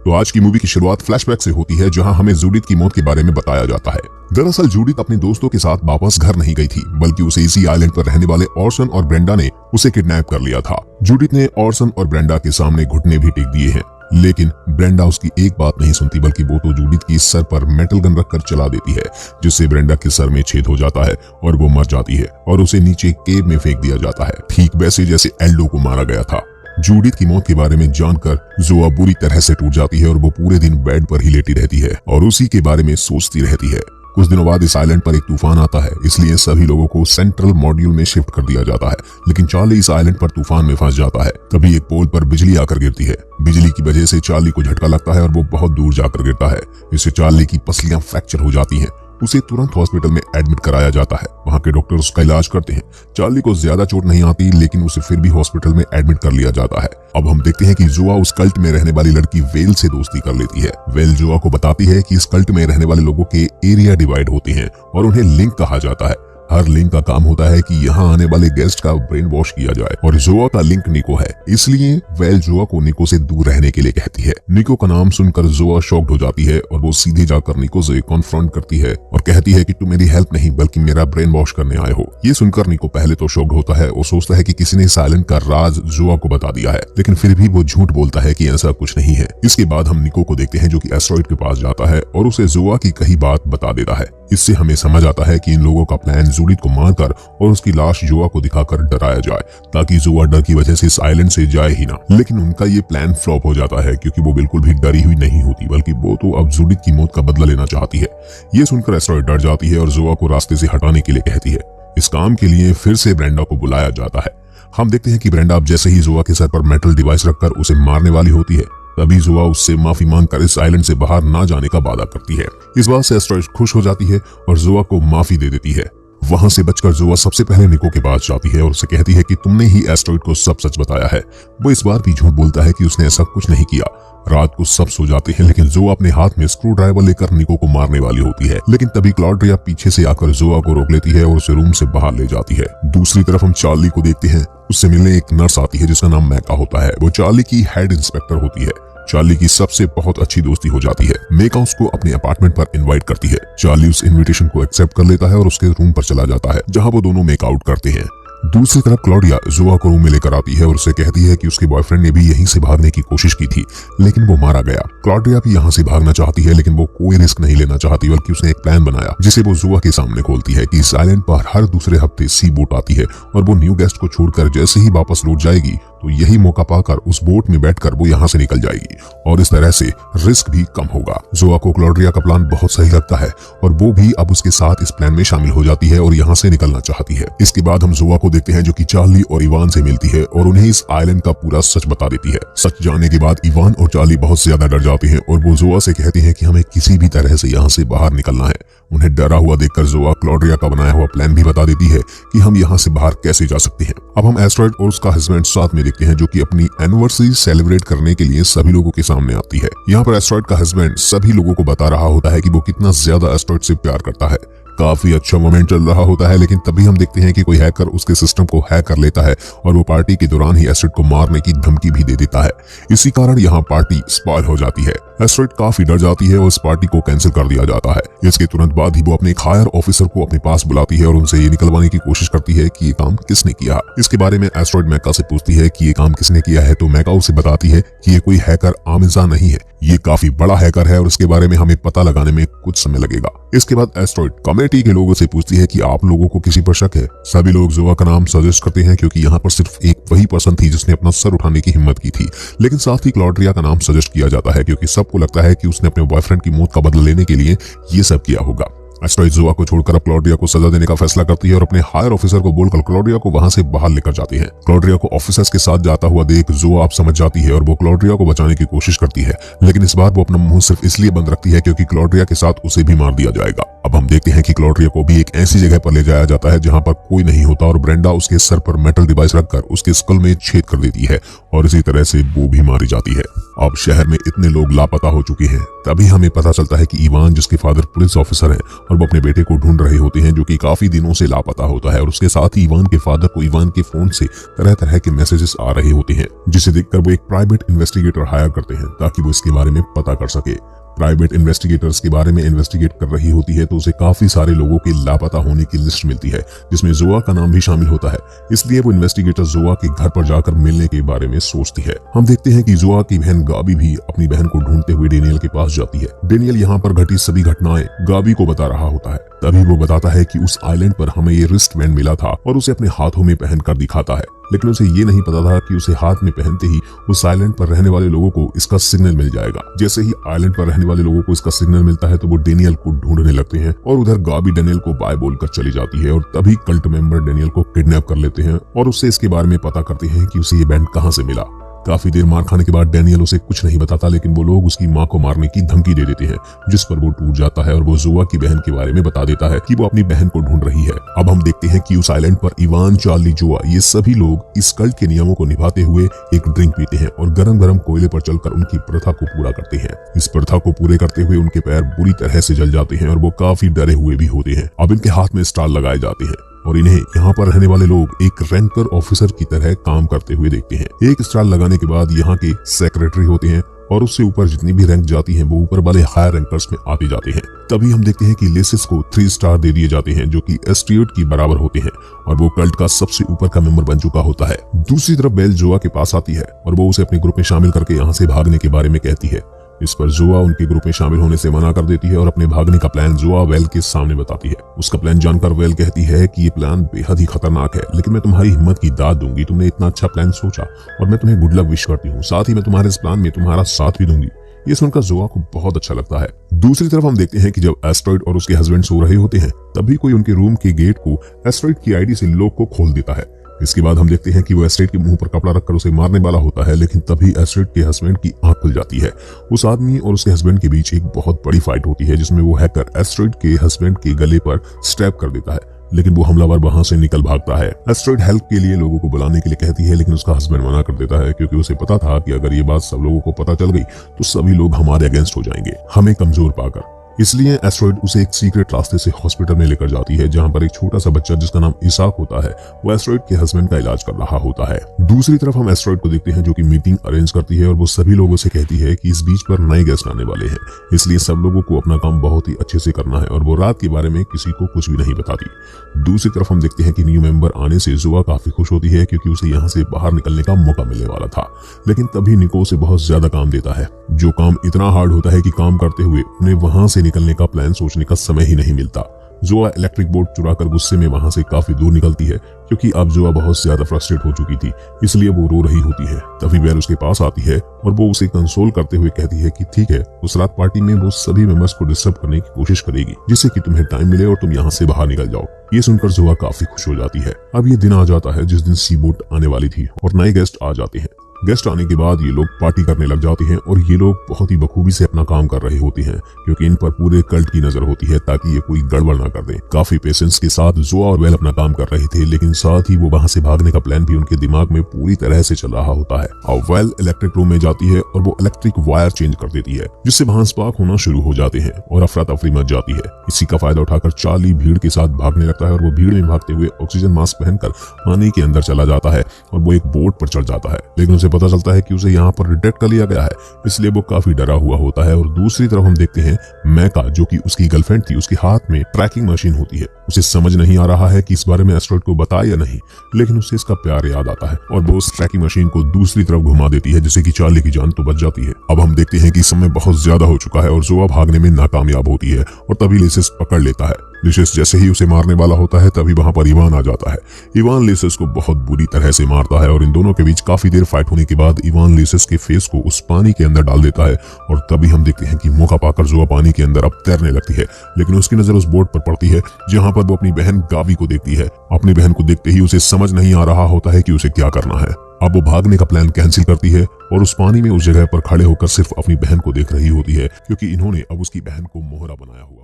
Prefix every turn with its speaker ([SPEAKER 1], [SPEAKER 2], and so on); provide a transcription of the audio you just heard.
[SPEAKER 1] तो आज की मूवी की शुरुआत फ्लैशबैक से होती है, जहां हमें जूडिथ की मौत के बारे में बताया जाता है। दरअसल जूडिथ अपने दोस्तों के साथ वापस घर नहीं गई थी, बल्कि उसे इसी आइलैंड पर रहने वाले ऑर्सन और ब्रेंडा ने उसे किडनैप कर लिया था। जूडिथ ने ऑर्सन और ब्रेंडा के सामने घुटने भी टेक दिए हैं, लेकिन ब्रेंडा उसकी एक बात नहीं सुनती, बल्कि वो तो जूडिथ की सर पर मेटल गन रखकर चला देती है, जिससे ब्रेंडा के सर में छेद हो जाता है और वो मर जाती है और उसे नीचे केव में फेंक दिया जाता है, ठीक वैसे जैसे एल्डो को मारा गया था। जूडिथ की मौत के बारे में जानकर जोआ बुरी तरह से टूट जाती है और वो पूरे दिन बेड पर ही लेटी रहती है और उसी के बारे में सोचती रहती है। कुछ दिनों बाद इस आइलैंड पर एक तूफान आता है, इसलिए सभी लोगों को सेंट्रल मॉड्यूल में शिफ्ट कर दिया जाता है। लेकिन चार्ली इस आइलैंड पर तूफान में फंस जाता है। तभी एक पोल पर बिजली आकर गिरती है। बिजली की वजह से चार्ली को झटका लगता है और वो बहुत दूर जाकर गिरता है, जिससे चार्ली की पसलियां फ्रैक्चर हो जाती हैं। उसे तुरंत हॉस्पिटल में एडमिट कराया जाता है। वहां के डॉक्टर उसका इलाज करते हैं। चार्ली को ज्यादा चोट नहीं आती, लेकिन उसे फिर भी हॉस्पिटल में एडमिट कर लिया जाता है। अब हम देखते हैं कि जोआ उस कल्ट में रहने वाली लड़की वेल से दोस्ती कर लेती है। वेल जोआ को बताती है कि इस कल्ट में रहने वाले लोगों के एरिया डिवाइड होते हैं और उन्हें लिंक कहा जाता है। हर लिंक का काम होता है कि यहाँ आने वाले गेस्ट का ब्रेन वॉश किया जाए, और जोआ का लिंक निको है, इसलिए वेल जोआ को निको से दूर रहने के लिए कहती है। निको का नाम सुनकर जोआ शॉक्ड हो जाती है और वो सीधे जाकर निको से कॉन्फ्रंट करती है और कहती है कि तुम मेरी हेल्प नहीं बल्कि मेरा ब्रेन वॉश करने आए हो। ये सुनकर निको पहले तो शॉक्ड होता है और सोचता है कि किसी ने साइलेंट का राज जोआ को बता दिया है, लेकिन फिर भी वो झूठ बोलता है कि ऐसा कुछ नहीं है। इसके बाद हम निको को देखते हैं, जो कि एस्टेरॉइड के पास जाता है और उसे जोआ की कही बात बता देता है। इससे हमें समझ आता है कि इन लोगों का प्लान जूडिथ को मारकर और उसकी लाश जोआ को दिखाकर डराया जाए, ताकि जोआ डर की वजह से इस आइलैंड से जाए ही ना। लेकिन उनका ये प्लान फ्लॉप हो जाता है, क्योंकि वो बिल्कुल भी डरी हुई नहीं होती, बल्कि वो तो अब जूडिथ की मौत का बदला लेना चाहती है। ये सुनकर एस्टेरॉइड डर जाती है और जोआ को रास्ते से हटाने के लिए कहती है। इस काम के लिए फिर से ब्रेंडा को बुलाया जाता है। हम देखते हैं कि ब्रेंडा अब जैसे ही जोआ के सर पर मेटल डिवाइस रखकर उसे मारने वाली होती है, तभी जोआ उससे माफी मांगकर इस आइलैंड से बाहर ना जाने का वादा करती है। इस बात से एस्टेरॉइड खुश हो जाती है और जोआ को माफी दे देती है। वहां से बचकर जोआ सबसे पहले निको के पास जाती है और उसे कहती है कि तुमने ही एस्टेरॉइड को सब सच बताया है। वो इस बार भी झूठ बोलता है कि उसने ऐसा कुछ नहीं किया। रात को सब सो जाते हैं, लेकिन जोआ अपने हाथ में स्क्रू ड्राइवर लेकर निको को मारने वाली होती है। लेकिन तभी क्लॉड्रिया पीछे से आकर जोआ को रोक लेती है और उसे रूम से बाहर ले जाती है। दूसरी तरफ हम चार्ली को देखते हैं। उससे मिलने एक नर्स आती है जिसका नाम मैका होता है। वो चार्ली की हेड इंस्पेक्टर होती है। चार्ली की सबसे बहुत अच्छी दोस्ती हो जाती है। मेका उसको अपने अपार्टमेंट पर इनवाइट करती है। चार्ली उस इनविटेशन को एक्सेप्ट कर लेता है और उसके रूम पर चला जाता है, जहां वो दोनों मेक आउट करते हैं। दूसरी तरफ क्लॉडिया जोआ को रूम में लेकर आती है और उसे कहती है कि उसके बॉयफ्रेंड ने भी यहीं से भागने की कोशिश की थी, लेकिन वो मारा गया। क्लॉडिया भी यहाँ से भागना चाहती है, लेकिन वो कोई रिस्क नहीं लेना चाहती, बल्कि उसने एक प्लान बनाया जिसे वो जोआ के सामने खोलती है कि इस आइलैंड पर हर दूसरे हफ्ते सी बोट आती है और वो न्यू गेस्ट को छोड़कर जैसे ही वापस लौट जाएगी तो यही मौका पाकर उस बोट में बैठकर वो यहाँ से निकल जाएगी और इस तरह से रिस्क भी कम होगा। जोआ को क्लॉड्रिया का प्लान बहुत सही लगता है और वो भी अब उसके साथ इस प्लान में शामिल हो जाती है और यहाँ से निकलना चाहती है। इसके बाद हम जोआ को देखते हैं, जो कि चार्ली और इवान से मिलती है और उन्हें इस आइलैंड का पूरा सच बता देती है। सच जानने के बाद इवान और चार्ली बहुत ज्यादा डर जाते हैं और वो जोआ से कहते हैं कि हमें किसी भी तरह से यहाँ से बाहर निकलना है। उन्हें डरा हुआ देखकर जोआ क्लॉड्रिया का बनाया हुआ प्लान भी बता देती है कि हम यहाँ से बाहर कैसे जा सकते हैं। अब हम एस्टेरॉइड और उसका हस्बैंड साथ में देखते हैं, जो कि अपनी एनिवर्सरी सेलिब्रेट करने के लिए सभी लोगों के सामने आती है। यहाँ पर एस्टेरॉइड का हस्बैंड सभी लोगों को बता रहा होता है कि वो कितना ज्यादा एस्टेरॉइड से प्यार करता है। काफी अच्छा मोमेंट चल रहा होता है, लेकिन तभी हम देखते हैं कि कोई हैकर उसके सिस्टम को हैक कर लेता है और वो पार्टी के दौरान ही एस्टेरॉइड को मारने की धमकी भी दे देता है। इसी कारण यहाँ पार्टी स्पॉइल हो जाती है। एस्टेरॉइड काफी डर जाती है और इस पार्टी को कैंसिल कर दिया जाता है। इसके तुरंत बाद ही वो अपने एक हायर ऑफिसर को अपने पास बुलाती है और उनसे ये निकलवाने की कोशिश करती है कि ये काम किसने किया। इसके बारे में एस्टेरॉइड मैका से पूछती है कि ये काम किसने किया है, तो मैका उसे बताती है कि ये कोई हैकर आम इंसान नहीं है, ये काफी बड़ा हैकर है और इसके बारे में हमें पता लगाने में कुछ समय लगेगा। इसके बाद एस्टेरॉइड कमेटी के लोगों से पूछती है कि आप लोगों को किसी पर शक है। सभी लोग जोआ का नाम सजेस्ट करते हैं, क्योंकि यहाँ पर सिर्फ एक वही पर्सन थी जिसने अपना सर उठाने की हिम्मत की थी। लेकिन साथ ही क्लॉड्रिया का नाम सजेस्ट किया जाता है, क्योंकि सबको लगता है कि उसने अपने बॉयफ्रेंड की मौत का बदला लेने के लिए ये सब किया होगा। एस्टेरॉइड जोआ को छोड़कर अब क्लॉड्रिया को सजा देने का फैसला करती है और अपने हायर ऑफिसर को बोलकर क्लॉड्रिया को वहां से बाहर लेकर जाती है। क्लॉड्रिया को ऑफिसर्स के साथ जाता हुआ देख जोआ अब समझ जाती है और वो क्लॉड्रिया को बचाने की कोशिश करती है, लेकिन इस बार वो अपना मुंह सिर्फ इसलिए बंद रखती है क्योंकि क्लॉड्रिया के साथ उसे भी मार दिया जाएगा। अब हम देखते हैं कि क्लॉड्रिया को भी एक ऐसी जगह पर ले जाया जाता है जहां पर कोई नहीं होता और ब्रेंडा उसके सर पर मेटल डिवाइस रखकर उसके स्कल में छेद कर देती है और इसी तरह से वो भी मारी जाती है। अब शहर में इतने लोग लापता हो चुके हैं, तभी हमें पता चलता है कि इवान, जिसके फादर पुलिस ऑफिसर हैं, और वो अपने बेटे को ढूंढ रहे होते हैं जो कि काफी दिनों से लापता होता है। और उसके साथ ही इवान के फादर को इवान के फोन से तरह तरह के मैसेजेस आ रहे होते हैं, जिसे देखकर वो एक प्राइवेट इन्वेस्टिगेटर हायर करते हैं ताकि वो इसके बारे में पता कर सके। प्राइवेट इन्वेस्टिगेटर्स के बारे में इन्वेस्टिगेट कर रही होती है तो उसे काफी सारे लोगों के लापता होने की लिस्ट मिलती है, जिसमें जोआ का नाम भी शामिल होता है। इसलिए वो इन्वेस्टिगेटर जोआ के घर पर जाकर मिलने के बारे में सोचती है। हम देखते हैं कि जोआ की बहन गाबी भी अपनी बहन को ढूंढते हुए डेनियल के पास जाती है। डेनियल यहाँ पर घटी सभी घटनाएं गाबी को बता रहा होता है। तभी वो बताता है कि उस आइलैंड पर हमें ये रिस्ट बैंड मिला था और उसे अपने हाथों में पहनकर दिखाता है, लेकिन उसे ये नहीं पता था कि उसे हाथ में पहनते ही उस आइलैंड पर रहने वाले लोगों को इसका सिग्नल मिल जाएगा। जैसे ही आइलैंड पर रहने वाले लोगों को इसका सिग्नल मिलता है तो वो डेनियल को ढूंढने लगते हैं और उधर गाबी डेनियल को बाय बोलकर चली जाती है और तभी कल्ट मेंबर डेनियल को किडनैप कर लेते हैं और उससे इसके बारे में पता करते हैं कि उसे ये बैंड कहां से मिला। काफी देर मार खाने के बाद डेनियल उसे कुछ नहीं बताता, लेकिन वो लोग उसकी मां को मारने की धमकी दे देते हैं, जिस पर वो टूट जाता है और वो जोआ की बहन के बारे में बता देता है कि वो अपनी बहन को ढूंढ रही है। अब हम देखते हैं कि उस आइलैंड पर इवान, चार्ली, जोआ, ये सभी लोग इस कल्ट के नियमों को निभाते हुए एक ड्रिंक पीते हैं और गरम गरम कोयले पर चलकर उनकी प्रथा को पूरा करते हैं। इस प्रथा को पूरे करते हुए उनके पैर बुरी तरह से जल जाते हैं और वो काफी डरे हुए भी होते हैं। अब इनके हाथ में स्टार लगाए जाते हैं और इन्हें यहाँ पर रहने वाले लोग एक रैंकर ऑफिसर की तरह काम करते हुए देखते हैं। एक स्टार लगाने के बाद यहाँ के सेक्रेटरी होते हैं और उससे ऊपर जितनी भी रैंक जाती हैं वो ऊपर वाले हायर रैंकर्स में आते जाते हैं। तभी हम देखते हैं कि लेसिस को 3 स्टार दे दिए जाते हैं जो कि एस्ट्रियोट की बराबर होते हैं और वो कल्ट का सबसे ऊपर का मेंबर बन चुका होता है। दूसरी तरफ बेल जोआ के पास आती है और वो उसे अपने ग्रुप में शामिल करके यहाँ से भागने के बारे में कहती है। इस पर जोआ उनके ग्रुप में शामिल होने से मना कर देती है और अपने भागने का प्लान जोआ वेल के सामने बताती है। उसका प्लान जानकर वेल कहती है कि ये प्लान बेहद ही खतरनाक है, लेकिन मैं तुम्हारी हिम्मत की दाद दूंगी। तुमने इतना अच्छा प्लान सोचा और मैं तुम्हें गुड लक विश करती हूँ। साथ ही मैं तुम्हारे इस प्लान में तुम्हारा साथ भी दूंगी। ये सुनकर जोआ को बहुत अच्छा लगता है। दूसरी तरफ हम देखते हैं कि जब एस्ट्रॉइड और उसके हस्बैंड सो रहे होते हैं तभी कोई उनके रूम के गेट को एस्ट्रॉइड की आईडी से लॉक को खोल देता है। इसके बाद हम देखते हैं कि वो एस्ट्रॉइड के मुंह पर कपड़ा रखकर उसे मारने वाला होता है, लेकिन तभी एस्ट्रॉइड के हस्बैंड की आंख खुल जाती है। उस आदमी और उसके हस्बैंड के बीच एक बहुत बड़ी फाइट होती है जिसमें वो हैकर एस्ट्रॉइड के हस्बैंड के गले पर स्टैब कर देता है, लेकिन वो हमलावर वहां से निकल भागता है। एस्ट्रॉइड हेल्प के लिए लोगों को बुलाने के लिए कहती है, लेकिन उसका हस्बैंड मना कर देता है क्योंकि उसे पता था कि अगर ये बात सब लोगों को पता चल गई तो सभी लोग हमारे अगेंस्ट हो जाएंगे, हमें कमजोर पाकर। इसलिए एस्ट्रॉइड उसे एक सीक्रेट रास्ते से हॉस्पिटल में लेकर जाती है जहां पर एक छोटा सा बच्चा जिसका नाम इसाक होता है वो एस्ट्रॉइड के हस्बैंड का इलाज कर रहा होता है। दूसरी तरफ हम एस्ट्रॉइड को देखते हैं जो कि मीटिंग अरेंज करती है और वो सभी लोगों से कहती है कि इस बीच पर नए गेस्ट आने वाले हैं, इसलिए सब लोगों को अपना काम बहुत ही अच्छे से करना है और वो रात के बारे में किसी को कुछ भी नहीं बताती। दूसरी तरफ हम देखते हैं कि न्यू मेंबर आने से जोआ काफी खुश होती है क्योंकि उसे यहाँ से बाहर निकलने का मौका मिलने वाला था, लेकिन तभी निको उसे बहुत ज्यादा काम देता है, जो काम इतना हार्ड होता है कि काम करते हुए उन्हें वहां से निकलने का प्लान सोचने का समय ही नहीं मिलता। जोआ इलेक्ट्रिक बोर्ड चुराकर गुस्से में वहां से काफी दूर निकलती है क्योंकि अब जोआ बहुत ज्यादा फ्रस्ट्रेट हो चुकी थी, इसलिए वो रो रही होती है। तभी बेल उसके पास आती है और वो उसे कंसोल करते हुए कहती है कि ठीक है, उस रात पार्टी में वो सभी मेंबर्स को डिस्टर्ब करने की कोशिश करेगी जिससे कि तुम्हें टाइम मिले और तुम यहाँ से बाहर निकल जाओ। ये सुनकर जोआ काफी खुश हो जाती है। अब ये दिन आ जाता है जिस दिन सी बोट आने वाली थी और नए गेस्ट आ जाते हैं। गेस्ट आने के बाद ये लोग पार्टी करने लग जाते हैं और ये लोग बहुत ही बखूबी से अपना काम कर रहे होते हैं क्योंकि इन पर पूरे कल्ट की नजर होती है ताकि ये कोई गड़बड़ ना कर दें। काफी पेशेंस के साथ जोआ और वेल अपना काम कर रहे थे, लेकिन साथ ही वो वहां से भागने का प्लान भी उनके दिमाग में पूरी तरह से चल रहा होता है। और वेल इलेक्ट्रिक रूम में जाती है और वो इलेक्ट्रिक वायर चेंज कर देती है जिससे वहां स्पार्क होना शुरू हो जाते हैं और अफरा तफरी मच जाती है। इसी का फायदा उठाकर चार्ली भीड़ के साथ भागने लगता है और वो भीड़ में भागते हुए ऑक्सीजन मास्क पहनकर पानी के अंदर चला जाता है और वो एक बोट पर चढ़ जाता है, लेकिन उसे पता चलता है कि उसे यहाँ पर डिटेक्ट कर लिया गया है, इसलिए वो काफी डरा हुआ होता है। और दूसरी तरफ हम देखते हैं मैका, जो कि उसकी गर्लफ्रेंड थी, उसके हाथ में ट्रैकिंग मशीन होती है। उसे समझ नहीं आ रहा है कि इस बारे में एस्ट्रॉइड को बताए या नहीं, लेकिन उसे इसका प्यार याद आता है और वो उस ट्रैकिंग मशीन को दूसरी तरफ घुमा देती है जिससे कि चार्ली की जान तो बच जाती है। अब हम देखते हैं कि समय बहुत ज्यादा हो चुका है और जोआ भागने में नाकामयाब होती है और तभी लेसिस पकड़ लेता है। लेसिस जैसे ही उसे मारने वाला होता है तभी वहां पर इवान आ जाता है। इवान लेसिस को बहुत बुरी तरह से मारता है और इन दोनों के बीच काफी देर फाइट होने के बाद इवान लेसिस के फेस को उस पानी के अंदर डाल देता है और तभी हम देखते हैं कि मौका पाकर जोआ पानी के अंदर अब तैरने लगती है, लेकिन उसकी नजर उस बोट पर पड़ती है जहां पर वो अपनी बहन गावी को देखती है। अपनी बहन को देखते ही उसे समझ नहीं आ रहा होता है कि उसे क्या करना है। अब वो भागने का प्लान कैंसिल करती है और उस पानी में उस जगह पर खड़े होकर सिर्फ अपनी बहन को देख रही होती है क्योंकि इन्होंने अब उसकी बहन को मोहरा बनाया हुआ